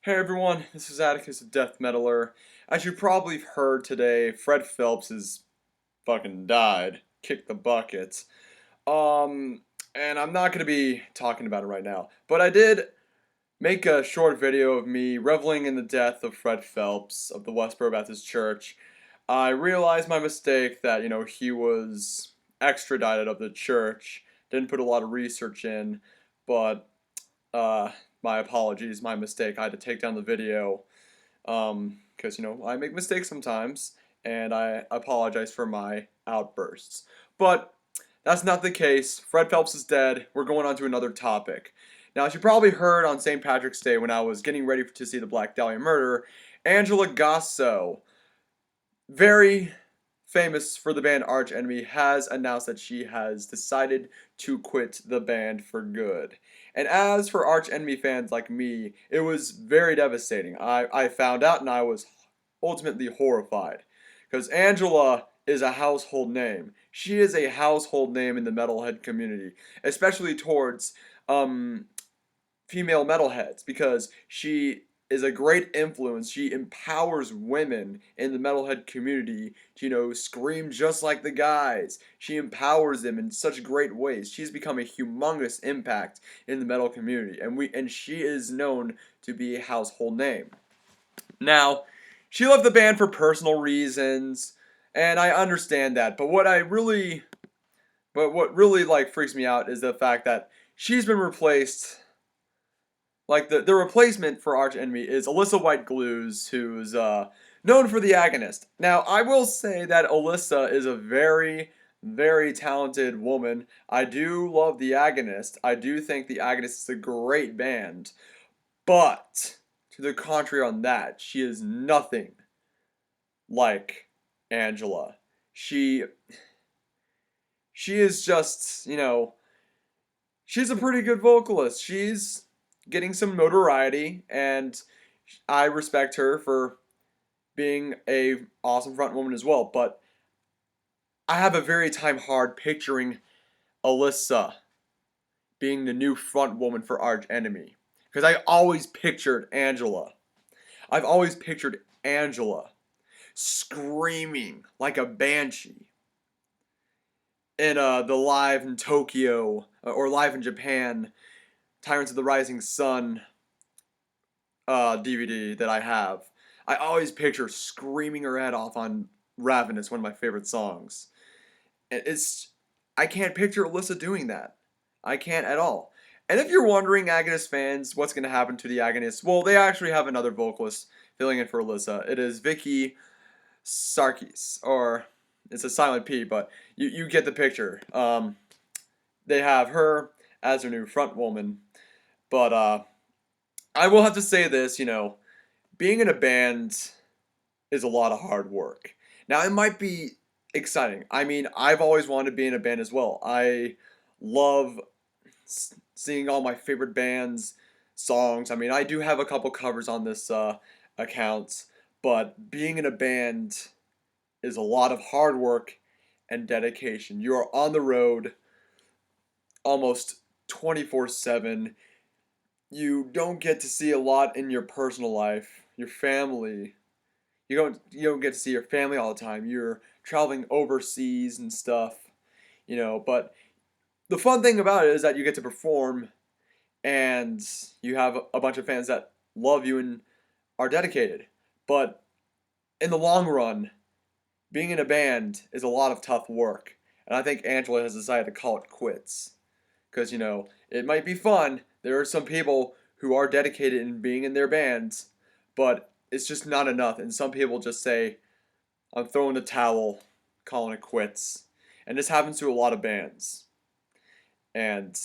Hey everyone, this is Atticus, a death metaler. As you probably heard today, Fred Phelps has fucking died. Kicked the bucket. Um, and I'm not gonna be talking about it right now, but I did make a short video of me reveling in the death of Fred Phelps of the Westboro Baptist Church. I realized my mistake that, he was extradited of the church. Didn't put a lot of research in, but uh, my apologies, my mistake. I had to take down the video because I make mistakes sometimes, and I apologize for my outbursts. But that's not the case. Fred Phelps is dead. We're going on to another topic. Now, as you probably heard on St. Patrick's Day when I was getting ready to see the Black Dahlia murder, Angela Gossow, very famous for the band Arch Enemy, has announced that she has decided to quit the band for good. And as for Arch Enemy fans like me, it was very devastating. I found out and I was ultimately horrified. Because Angela is a household name. She is a household name in the metalhead community, especially towards female metalheads, because she is a great influence. She empowers women in the metalhead community to, scream just like the guys. She empowers them in such great ways. She's become a humongous impact in the metal community, and she is known to be a household name. Now, she left the band for personal reasons, and I understand that. But what really like freaks me out is the fact that she's been replaced. Like, the replacement for Arch Enemy is Alyssa White Glues, who's known for the Agonist. Now, I will say that Alyssa is a very, very talented woman. I do love the Agonist. I do think the Agonist is a great band. But, to the contrary on that, she is nothing like Angela. She is just, she's a pretty good vocalist. She's getting some notoriety, and I respect her for being a awesome front woman as well. But I have a very hard picturing Alyssa being the new front woman for Arch Enemy, because I always pictured Angela. I've always pictured Angela screaming like a banshee in the Live in Tokyo or Live in Japan Tyrants of the Rising Sun DVD that I have. I always picture screaming her head off on Ravenous, one of my favorite songs. I can't picture Alyssa doing that. I can't at all. And if you're wondering, Agonist fans, what's going to happen to the Agonists, well, they actually have another vocalist filling in for Alyssa. It is Vicky Sarkis, or it's a silent P, but you get the picture. They have her as their new front woman. But I will have to say this, being in a band is a lot of hard work. Now, it might be exciting. I mean, I've always wanted to be in a band as well. I love singing all my favorite bands' songs. I mean, I do have a couple covers on this account, but being in a band is a lot of hard work and dedication. You are on the road almost 24/7. You don't get to see a lot in your personal life, your family. You don't get to see your family all the time. You're traveling overseas and stuff, but the fun thing about it is that you get to perform, and you have a bunch of fans that love you and are dedicated. But in the long run, being in a band is a lot of tough work. And I think Angela has decided to call it quits. Because, it might be fun. There are some people who are dedicated in being in their bands, but it's just not enough. And some people just say, I'm throwing the towel, calling it quits. And this happens to a lot of bands. And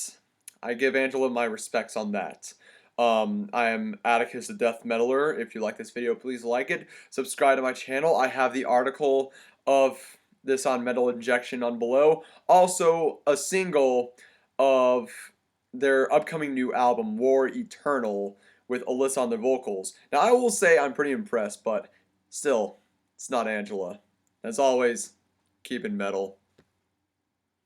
I give Angela my respects on that. I am Atticus, the Death Metaler. If you like this video, please like it. Subscribe to my channel. I have the article of this on Metal Injection on below. Also, a single of their upcoming new album, War Eternal, with Alyssa on the vocals. Now, I will say I'm pretty impressed, but still, it's not Angela. As always, keep it metal.